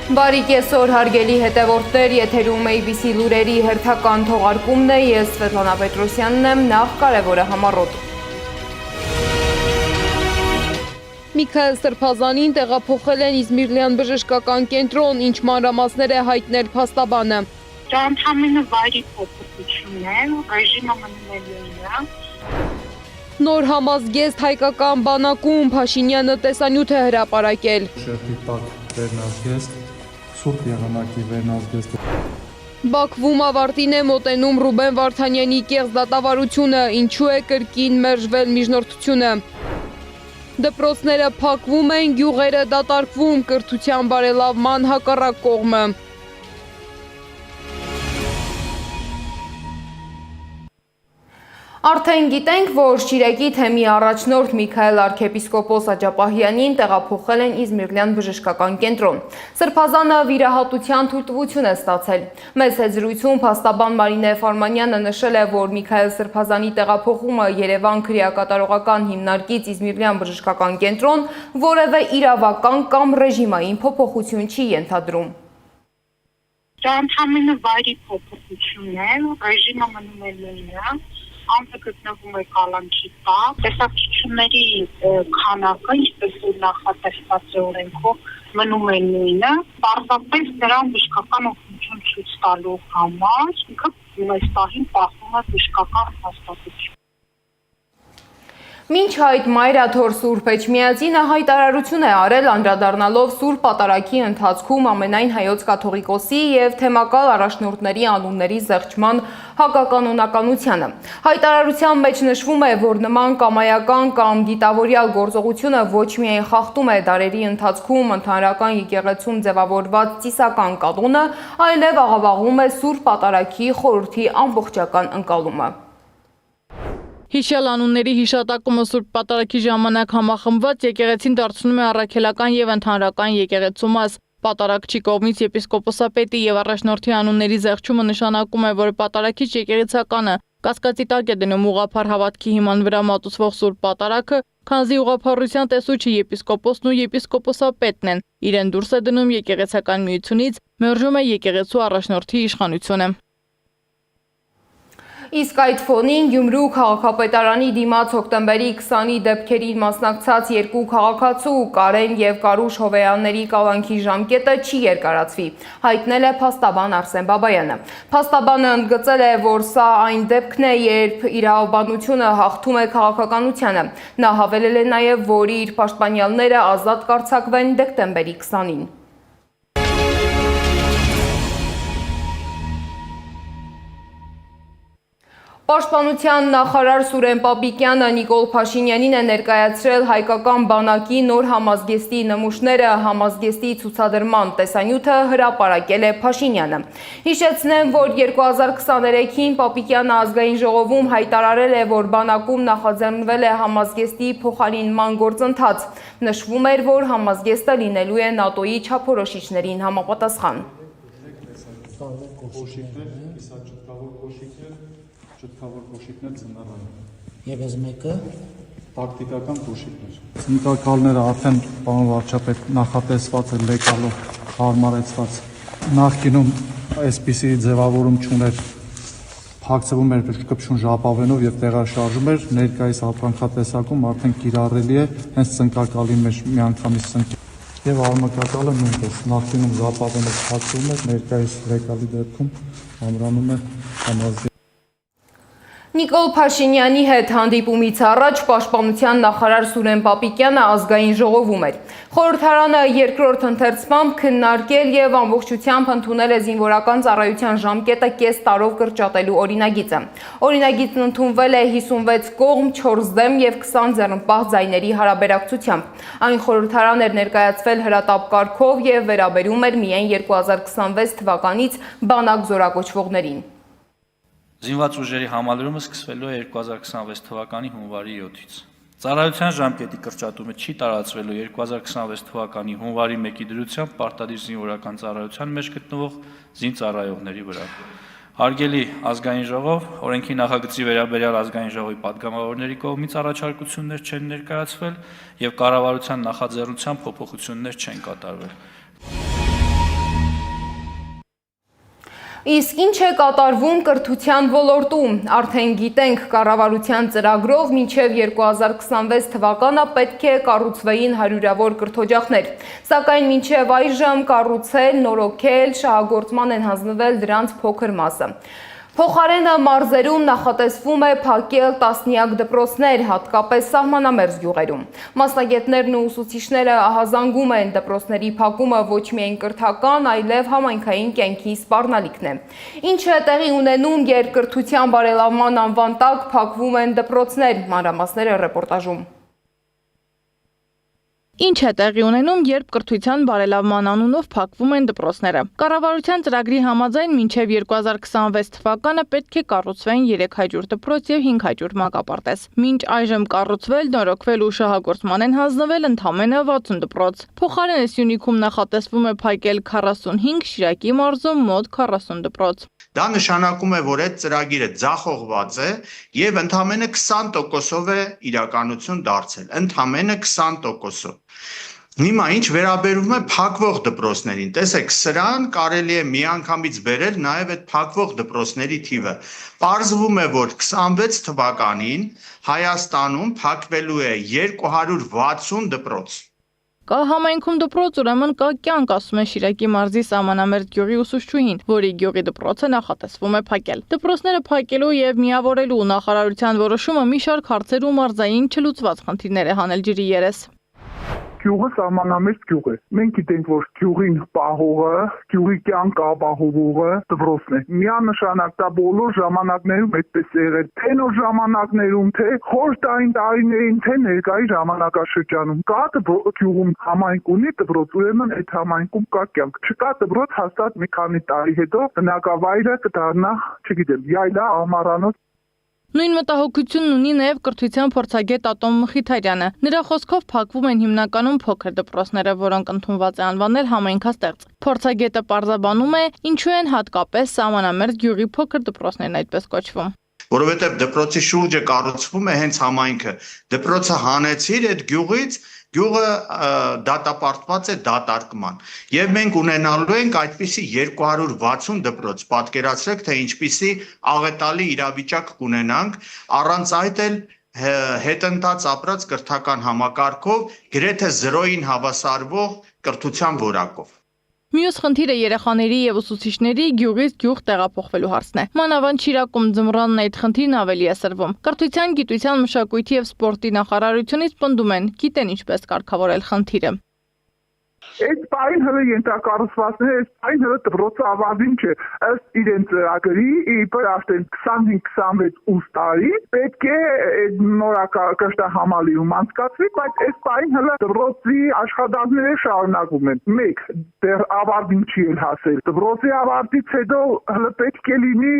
Բարի կեսօր հարգելի հետևորդներ, եթերում ABC լուրերի հերթական թողարկումն է, ես Սվետլանա Պետրոսյանն եմ, նախ կարևորը համառոտ։ Միքայել Սրբազանին տեղափոխել են Իզմիրլյան բժշկական կենտրոն, ինչ մանրամասներ է հայտնել փաստաբանը։ Դա ընդհանրապես վայրի փոփոխություն է, ռեժիմը մնում է նույնը։ Նոր համազգեստ հայկական բանակում Փաշինյանը տեսանյութ է հրապարակել։ Շերտի տակ վերնազգեստ, Սուրբ եղանակի վերնազգեստ։ Բաքվում ավարտին է մոտենում Ռուբեն Վարդանյանի կեղծ դատավարությունը, ինչու է կրկին մերժվել միջնորդությունը։ Դպրոցները փակվում են, գյուղերը դատարկվում, կրթության բարելավման հակառակ կողմը։ Արդեն գիտենք, որ Շիրակի թեմի առաջնորդ Միքայել arczepiskopos Աջապահյանին տեղափոխել են Իզմիրլյան բժշկական կենտրոն։ Սրբազանը վիրահատության թույլտվություն է ստացել։ Մեծ զրույցում փաստաբան Մարինե Ֆարմանյանը նշել է, որ Միքայել Սրբազանի տեղափոխումը Երևան քրեակատարողական հիմնարկից Իզմիրլյան բժշկական կենտրոն որևէ իրավական կամ ռեժիմային փոփոխություն չի ենթադրում։ Դա ընդհանրապես վայրի փոփոխություն է, ռեժիմը մնում է նույնը։ Անձը գտնվում է կալանքի տակ, տեսակցությունների քանակը, ինչպես որ նախատեսված է օրենքով, մնում է նույնը, պարզապես նրան բժշկական օգնություն ցույց տալու համար, ինքը այս պահին պահվում է բժշկական հաստատություն։ Մինչ այդ Մայրաթոր Սուրբ Էջմիածինը հայտարարություն է արել անդրադառնալով Սուրբ Պատարագի ընթացքում ամենայն հայոց կաթողիկոսի և թեմակալ առաջնորդների անունների զեղչման հակականոնականությանը։ Հայտարարության մեջ նշվում է, որ նման կամայական կամ դիտավորյալ գործողությունը ոչ միայն խախտում է դարերի ընթացքում ընդհանրական եկեղեցում ձևավորված ծիսական կանոնը, այլև աղավաղում է Սուրբ Պատարագի խորհրդի ամբողջական ընկալումը։ Հիշյալ անունների հիշատակումը Սուրբ Պատարագի ժամանակ համախմբված եկեղեցին դարձնում է առաքելական և ընդհանրական եկեղեցու մաս։ Պատարագչի կողմից եպիսկոպոսապետի և առաջնորդի անունների զեղչումը նշանակում է, որ պատարագիչ եկեղեցականը կասկածի տակ է դնում ուղղափառ հավատքի հիման վրա մատուցվող Սուրբ Պատարագը, քանզի ուղղափառության տեսուչը եպիսկոպոսն ու եպիսկոպոսապետն են, իրեն դուրս է դնում եկեղեցական միությունից, մերժում է եկեղեցու առաջնորդի իշխանությունը։ Իսկ այդ ֆոնին Գյումրու քաղաքապետարանի դիմաց հոկտեմբերի 20-ի դեպքերին մասնակցած երկու քաղաքացու Կարեն և Կարուշ Հովեյանների կալանքի ժամկետը չի երկարացվի, հայտնել է փաստաբան Արսեն Բաբայանը։ Փաստաբանը ընդգծել է, որ սա այն դեպքն է, երբ իրավաբանությունը հաղթում է քաղաքականությանը։ Նա հավելել է նաև, որ իր պաշտպանյալները ազատ կարձակվեն դեկտեմբերի 20-ին։ Պաշտպանության նախարար Սուրեն Պապիկյանը Նիկոլ Փաշինյանին է ներկայացրել հայկական բանակի նոր համազգեստի նմուշները, համազգեստի ցուցադրման տեսանյութը հրապարակել է Փաշինյանը։ Հիշեցնեմ, որ 2023-ին Պապիկյանը ազգային ժողովում հայտարարել է, որ բանակում նախաձեռնվել է համազգեստի փոխարինման գործընթաց։ Նշվում էր, որ համազգեստը լինելու է ՆԱՏՕ-ի չափորոշիչներին համապատասխան։ Ճտկավոր կոշիկներ ծննդարան։ Եվ այս մեկը տակտիկական կոշիկներ։ Ցնկակալները արդեն պարոն վարչապետ նախատեսված է լեկալով հարմարեցված։ Նախկինում այսպիսի ձևավորում չուներ, փակցվում էր կպչուն ժապավենով եւ տեղաշարժում էր, ներկայիս ապրանքատեսակում արդեն կիրառելի է հենց ցնկակալի մեջ միանգամից ցնկ։ Եվ արմակակալը նույնպես նախկինում ժապավենով փակվում էր, ներկայիս լեկալի դեպքում ամրանում է համազգեստ։ Նիկոլ Փաշինյանի հետ հանդիպումից առաջ պաշտպանության նախարար Սուրեն Պապիկյանը ազգային ժողովում էր։ Խորհրդարանը երկրորդ ընթերցմամբ քննարկել եւ ամբողջությամբ ընդունել է զինվորական ծառայության ժամկետը կես տարով կրճատելու օրինագիծը։ Օրինագիծն ընդունվել է 56 կողմ, 4 դեմ եւ 20 ձեռնպահ ձայների հարաբերակցությամբ։ Այն խորհրդարան էր ներկայացվել հրատապ կարգով եւ վերաբերում էր միայն 2026 թվականից բանակ զորակոչվողներին։ Զինված ուժերի համալրումը սկսվելու է 2026 թվականի հունվարի 7-ից։ Ծառայության ժամկետի կրճատումը չի տարածվելու 2026 թվականի հունվարի 1-ի դրությամբ պարտադիր զինվորական ծառայության մեջ գտնվող զինծառայողների վրա։ Հարգելի ազգային ժողով, օրենքի նախագծի վերաբերյալ ազգային ժողովի պատգամավորների կողմից առաջարկություններ չեն ներկայացվել եւ կառավարության նախաձեռնությամբ փոփոխություններ չեն կատարվել։ Իսկ ինչ է կատարվում կրթության ոլորտում։ Արդեն գիտենք, կառավարության ծրագրով մինչև 2026 թվականը պետք է կառուցվեին հարյուրավոր կրթօջախներ։ Սակայն մինչև այժմ կառուցել, նորոգել, շահագործման են հանձնվել դրանց փոքր մասը։ Փոխարենը մարզերում նախատեսվում է փակել տասնյակ դպրոցներ, հատկապես սահմանամերձ գյուղերում։ Մասնագետներն ու ուսուցիչները ահազանգում են դպրոցների փակումը ոչ միայն կրթական, այլև համայնքային կյանքի սպառնալիքն է։ Ինչ է տեղի ունենում, երբ կրթության բարելավման անվան տակ փակվում են դպրոցներ, մանրամասները ռեպորտաժում։ Ինչ է տեղի ունենում, երբ կրթության բարելավման անունով փակվում են դպրոցները։ Կառավարության ծրագրի համաձայն մինչև 2026 թվականը պետք է կառուցվեն 300 դպրոց եւ 500 մանկապարտեզ։ Մինչ այժմ կառուցվել, նորոգվել ու շահագործման են հանձնվել ընդամենը 60 դպրոց։ Փոխարենը Սյունիքում նախատեսվում է փակել 45, Շիրակի մարզում մոտ 40 դպրոց։ Դա նշանակում է, որ այդ ծրագիրը ձախողված է եւ ընդամենը 20%-ով է իրականություն դարձել, ընդամենը 20%-ով։ Հիմա ինչ վերաբերում է փակվող դպրոցներին, տեսեք, սրան կարելի է միանգամից բերել նաև այդ փակվող դպրոցների թիվը։ Պարզվում է, որ 26 թվականին Հայաստանում փակվելու է 260 դպրոց։ Կա համայնքում դպրոց, ուրեմն կա կյանք, ասում է Շիրակի մարզի սահմանամերձ գյուղի ուսուցչուհին, որի գյուղի դպրոցը նախատեսվում է փակել։ Դպրոցները փակելու եւ միավորելու նախարարության որոշումը մի շարք հարցեր ու մարզային չլուծված խնդիրներ է հանել ջրի երես։ Գյուղը սահմանամերձ գյուղ է։ Մենք գիտենք, որ գյուղին պահողը, գյուղի կյանք ապահովողը դպրոցն է։ Միանշանակ դա բոլոր ժամանակներում այդպես է եղել, թե նոր ժամանակներում, թե խորհրդային տարիներին, թե ներկայի ժամանակաշրջանում։ Կա գյուղում համայնք ունի դպրոց, ուրեմն այդ համայնքում կա կյանք։ Չկա դպրոց, հաստատ մի քանի տարի հետո բնակավայրը կդառնա, չգիտեմ, յայլա, ամառանոց։ Նույն մտահոգությունն ունի նաև կրթության փորձագետ Ատոմ Մխիթարյանը։ Նրա խոսքով փակվում են հիմնականում փոքր դպրոցները, որոնք ընդունված է անվանել համայնքաստեղծ։ Փորձագետը պարզաբանում է, ինչու են հատկապես սահմանամերձ գյուղի փոքր դպրոցներն այդպես կոչվում։ Որովհետև դպրոցի շուրջը կառուցվում է հենց համայնքը։ Դպրոցը հանեցիր այդ գյուղից, գյուղը դատապարտված է դատարկման։ Եվ մենք ունենալու ենք այդպիսի 260 դպրոց, պատկերացրեք, թե ինչպիսի աղետալի իրավիճակ կունենանք, առանց այդ էլ հետընթաց ապրած կրթական համակարգով, գրեթե 0-ին հավասարվող կրթության որակով։ Մյուս խնդիրը երեխաների եւ ուսուցիչների գյուղից գյուղ տեղափոխվելու հարցն է։ Մանավանդ Շիրակում ձմռանն այդ խնդիրն ավելի է սրվում։ Կրթության, գիտության, մշակույթի եւ սպորտի նախարարությունից պնդում են, գիտեն ինչպես կարգավորել խնդիրը։ Այդ պայն հլը ենթակառուցվածքները, այս պայն հլը դպրոցը ավազին չէ, ըստ իրենց ծրագրի, իբր արդեն 25-26 ուստարի, պետք է նորակրթահամալիրում անցկացվի, բայց այս պայն հլը դպրոցի աշխատանքները շարունակվում են։ Մեկ, դեռ ավարտին չի էլ հասել։ Դպրոցի ավարտից հետո հլը պետք է լինի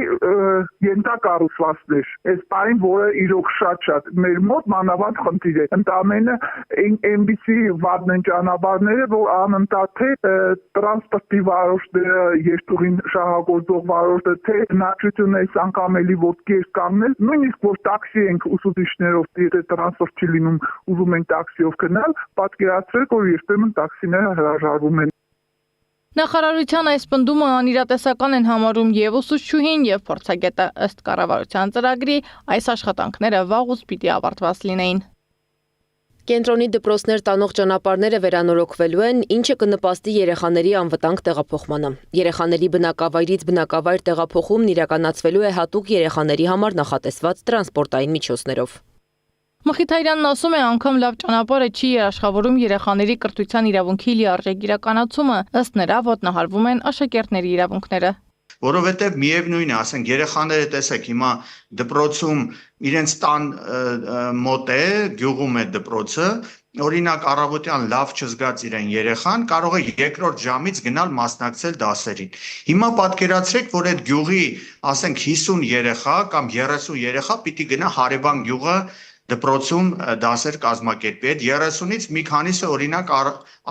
ենթակառուցվածքներ։ Այս պայն, որը իրոք շատ մեր մոտ մանավանդ խնդիր է։ Ընդամենը այնպիսի վատն են ճանապարհները, որ անընդհատ թե տրանսպորտի վարորդները, երթուղին շահագործող վարորդը, թե հնարավորություն է անգամ էլի ոտքի է կանգնել, նույնիսկ որ տաքսի ենք ուսուցիչներով, եթե տրանսպորտ չի լինում, ուզում ենք տաքսիով գնալ, պատկերացրեք, որ երբեմն տաքսիները հրաժարվում են։ Նախարարության այս պնդումը անիրատեսական են համարում եւ ուսուցչուհին եւ փորձագետը, ըստ կառավարության ծրագրի, այս աշխատանքները վաղուց պիտի ավարտված լինեին։ Կենտրոնի դպրոցներ տանող ճանապարհները վերանորոգվելու են, ինչը կնպաստի երեխաների անվտանգ տեղափոխմանը։ Երեխաների բնակավայրից բնակավայր տեղափոխումն իրականացվելու է հատուկ երեխաների համար նախատեսված տրանսպորտային միջոցներով։ Մխիթարյանն ասում է, անգամ լավ ճանապարհը չի երաշխավորում երեխաների կրթության իրավունքի լիարժեք իրականացումը, ըստ նրա ոտնահարվում են աշակերտների իրավունքները։ Որովհետև միևնույն է, ասենք երեխաները տեսեք հիմա դպրոցում իրենց տան մոտ է, գյուղում է դպրոցը, օրինակ առավոտյան լավ չզգաց իրեն երեխան կարող է երկրորդ ժամից գնալ մասնակցել դասերին։ Հիմա պատկերացրեք, որ այդ գյուղի, ասենք 50 երեխա կամ 30 երեխա պիտի գնա հարևան գյուղը դպրոցում դասեր կազմակերպի։ Այդ 30-ից մի քանիսը օրինակ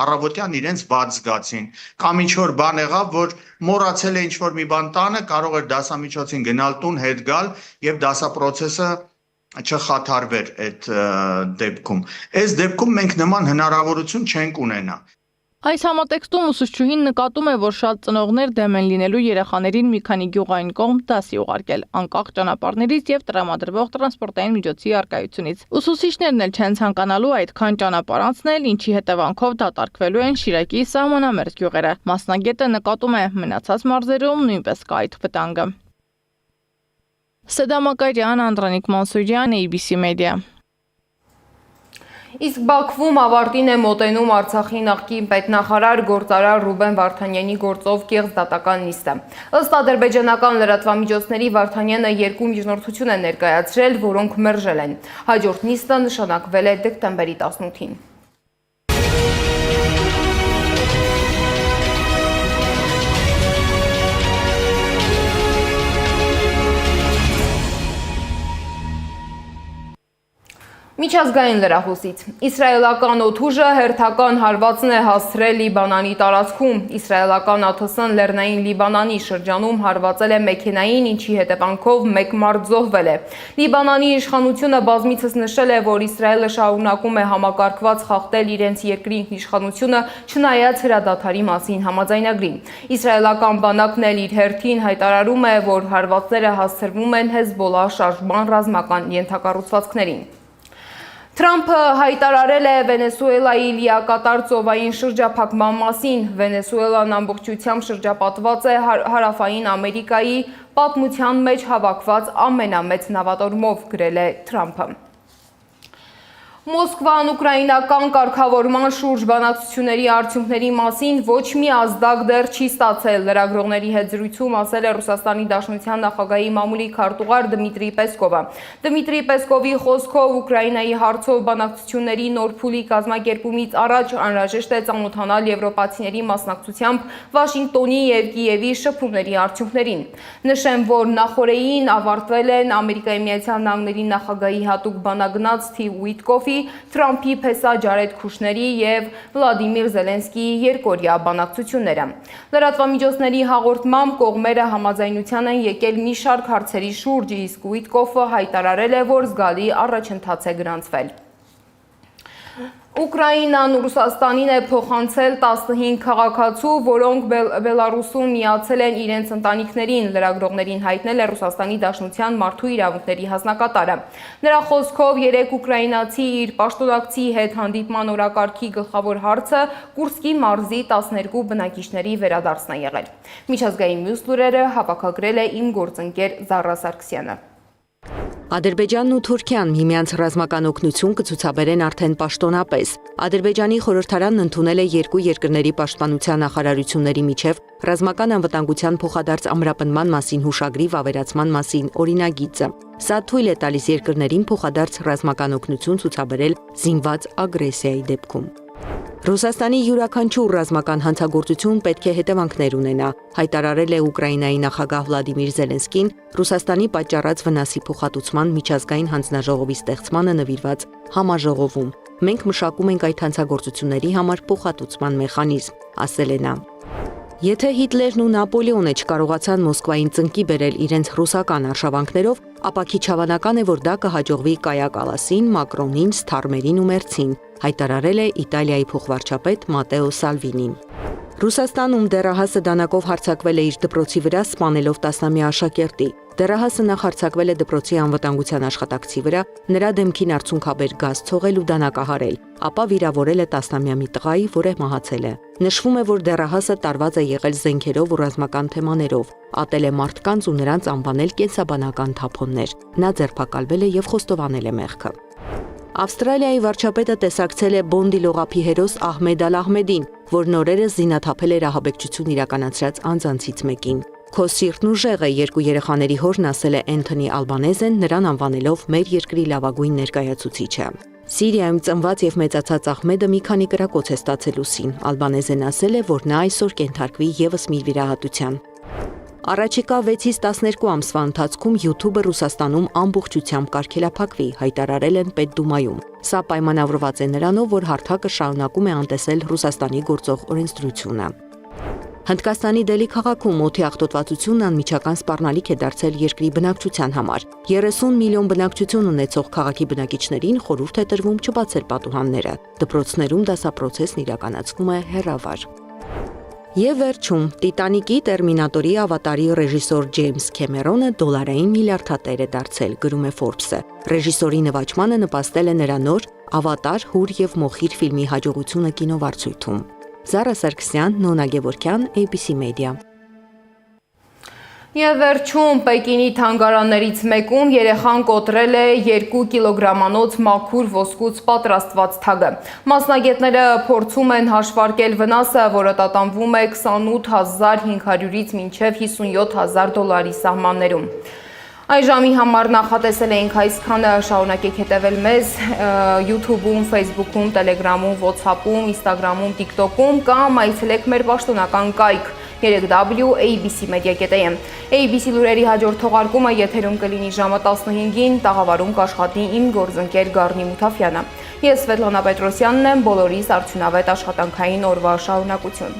առավոտյան իրենց բաց զգացին, կամ ինչ որ բան եղավ, որ մոռացել է ինչ որ մի բան տանը, կարող էր դասամիջոցին գնալ տուն, հետ գալ եւ դասապրոցեսը չխաթարվեր այդ դեպքում։ Այս դեպքում մենք նման հնարավորություն չենք ունենա։ Այս համատեքստում ուսուցչուհին նկատում է, որ շատ ծնողներ դեմ են լինելու երեխաներին մի քանի գյուղային կողմ դասի ուղարկել, անկախ ճանապարհներից եւ տրամադրվող տրանսպորտային միջոցի առկայությունից։ Ուսուցիչներն էլ չեն ցանկանալու այդքան ճանապարհ անցնել, ինչի հետևանքով դատարկվելու են Շիրակի սահմանամերձ գյուղերը։ Մասնագետը նկատում է, մնացած մարզերում նույնպես կա այդ վտանգը։ Սեդա Մակարյան, Անդրանիկ Մանսուրյան, ABC Media։ Իսկ Բաքվում ավարտին է մոտենում Արցախի նախկին պետնախարար գործարար Ռուբեն Վարդանյանի գործով կեղծ դատական նիստը։ Ըստ ադրբեջանական լրատվամիջոցների Վարդանյանը 2 միջնորդություն է ներկայացրել, որոնք մերժել են։ Հաջորդ նիստը նշանակվել է դեկտեմբերի 18-ին։ Միջազգային լրահոսից Իսրայելական օդուժը հերթական հարվածն է հասցրել Լիբանանի տարածքում։ Իսրայելական ԱԹՍ-ն Լեռնային Լիբանանի շրջանում հարվածել է մեքենային, ինչի հետևանքով 1 մարդ զոհվել է։ Լիբանանի իշխանությունը բազմիցս նշել է, որ Իսրայելը շարունակում է համակարգված խախտել իրենց երկրի ինքնիշխանությունը, չնայած հրադադարի մասին համաձայնագրին։ Իսրայելական բանակն էլ իր հերթին հայտարարում է, որ հարվածները հասցրվում են Հեզբոլլահ շարժման ռազմական ենթակառուցվածքներին։ Թրամփը հայտարարել է Վենեսուելայի լիակատար ծովային շրջափակման մասին։ Վենեսուելան ամբողջությամբ շրջապատված է հարավային Ամերիկայի պատմության մեջ հավաքված ամենամեծ նավատորմով, գրել է Թրամփը։ Մոսկվան ուկրաինական կարգավորման շուրջ բանակցությունների արդյունքների մասին ոչ մի ազդակ դեռ չի ստացել։ Լրագրողների հետ զրույցում ասել է Ռուսաստանի Դաշնության նախագահի մամուլի քարտուղար Դմիտրի Պեսկովը։ Դմիտրի Պեսկովի խոսքով Ուկրաինայի հարցով բանակցությունների նոր փուլի կազմակերպումից առաջ անհրաժեշտ է ծանոթանալ եվրոպացիների մասնակցությամբ Վաշինգտոնի եւ Կիևի շփումների արդյունքներին։ Նշեմ, որ նախորդին ավարտվել են Ամերիկայի Միացյալ Նահանգների նախագահի հատուկ բանագնաց Սթիվ Ուիտկոֆի, Թրամփի փեսա Ջարեդ Քուշների եւ Վլադիմիր Զելենսկիի երկօրյա բանակցությունները։ Լրատվամիջոցների հաղորդմամբ կողմերը համաձայնության են եկել մի շարք հարցերի շուրջ, իսկ Ուիտկոֆը հայտարարել է, որ զգալի առաջընթաց է գրանցվել։ Ուկրաինան Ռուսաստանին է փոխանցել 15 քաղաքացու, որոնք Բելարուսում միացել են իրենց ընտանիքներին, լրագրողներին հայտնել է Ռուսաստանի Դաշնության մարդու իրավունքների հանձնակատարը։ Նրա խոսքով 3 ուկրաինացի իր պաշտոնակցի հետ հանդիպման օրակարգի գլխավոր հարցը Կուրսկի մարզի 12 բնակիչների վերադարձն է եղել։ Միջազգային մյուս լուրերը հավաքագրել է իմ գործընկեր Զառա Սարգսյանը։ Ադրբեջանն ու Թուրքիան միմյանց ռազմական օգնություն կցուցաբերեն արդեն պաշտոնապես։ Ադրբեջանի խորհրդարանն ընդունել է երկու երկրների պաշտպանության նախարարությունների միջև ռազմական անվտանգության փոխադարձ ամրապնման մասին հուշագրի վավերացման մասին օրինագիծը։ Սա թույլ է տալիս երկրներին փոխադարձ ռազմական օգնություն ցուցաբերել զինված ագրեսիայի դեպքում։ Ռուսաստանի յուրաքանչյուր ռազմական հանցագործություն պետք է հետևանքներ ունենա, հայտարարել է Ուկրաինայի նախագահ Վլադիմիր Զելենսկին Ռուսաստանի պատճառած վնասի փոխհատուցման միջազգային հանձնաժողովի ստեղծմանը նվիրված համաժողովում։ Մենք մշակում ենք այդ հանցագործությունների համար փոխհատուցման մեխանիզմ, ասել է նա։ Եթե Հիտլերն ու Նապոլեոնը չկարողացան Մոսկվային ծնկի բերել իրենց ռուսական արշավանքներով, ապա քիչ հավանական է, որ դա կհաջողվի Կայա Կալասին, Մակրոնին, Սթարմերին ու Մերցին, հայտարարել է Իտալիայի փոխվարչապետ Մատեո Սալվինին։ Ռուսաստանում դեռահասը դանակով հարձակվել է իր դպրոցի վրա, սպանելով 10-ամյա աշակերտի։ Դեռահասը նախ հարձակվել է դպրոցի անվտանգության աշխատակցի վրա, նրա դեմքին արցունքաբեր գազ ցողել ու դանակահարել, ապա վիրավորել է 10-ամյա մի տղայի, որը մահացել է։ Նշվում է, որ դեռահասը տարված է եղել զենքերով ու ռազմական թեմաներով, ատել է մարդկանց ու նրանց անվանել կենսաբանական թափոններ։ Նա ձերբակալվել է եւ խոստովանել է մեղքը։ Ավստրալիայի վարչապետը տեսակցել է Բոնդի լողափի հերոս Ահմեդ Ալ-Ահմեդին, որն օրերս զինաթափել էր ահաբեկչություն իրականացրած անձանցից մեկին։ Քո սիրտն ուժեղ է, երկու երեխաների հորն ասել է Էնթոնի Ալբանեզեն, նրան անվանելով մեր երկրի լավագույն ներկայացուցիչը։ Սիրիայում ծնված եւ մեծացած Ահմեդը մի քանի կրակոց է ստացել ուսին։ Ալբանեզեն ասել է, որ նա այսօր կենթարկվի եւս մի վիրահատության։ Առաջիկա 6-ից 12 ամսվա ընթացքում YouTube-ը Ռուսաստանում ամբողջությամբ կարգելափակվի, հայտարարել են Պետդումայում։ Սա պայմանավորված է նրանով, որ հարթակը շարունակում է անտեսել Ռուսաստանի գործող օրենսդրությունը։ Հնդկաստանի Դելի քաղաքում օդի աղտոտվածությունն անմիջական սպառնալիք է դարձել երկրի բնակչության համար։ 30 միլիոն բնակչություն ունեցող քաղաքի բնակիչներին խորհուրդ է տրվում չբացել պատուհանները։ Դպրոցներում դասապրոցեսն իրականացվում է հեռավար։ Եվ վերջում, Տիտանիկի, Տերմինատորի, Ավատարի ռեժիսոր Ջեյմս Քեմերոնը դոլարային միլիարդատեր է դարձել, գրում է Forbes-ը։ Ռեժիսորի նվաճմանը նպաստել է նրա նոր Ավատար, Հուր եւ Մոխիր ֆիլմի հաջողությունը կինովարձույթում։ Զարա Սարգսյան, Նոնա Գևորգյան, ABC Media։ Եվ վերջում Պեկինի թանգարաններից մեկում երեխան կոտրել է 2 կիլոգրամանոց մաքուր ոսկուց պատրաստված թագը։ Մասնագետները փորձում են հաշվարկել վնասը, որը տատանվում է 28,500-ից մինչև 57,000 դոլարի սահմաններում։ Այս ժամի համար նախատեսել էինք այսքանը, շարունակեք հետևել մեզ YouTube-ում, Facebook-ում, Telegram-ում, WhatsApp-ում, Instagram-ում, TikTok-ում կամ այցելեք մեր պաշտոնական կայք 3w.abcmedia.am։ ABC լուրերի հաջորդ թողարկումը եթերում կլինի ժամը 15-ին, տաղավարում կաշխատի իմ գործընկեր Գառնի Մութաֆյանը։ Ես Սվետլանա Պետրոսյանն եմ, բոլորիս արդյունավետ աշխատանքային օրվա շարունակություն։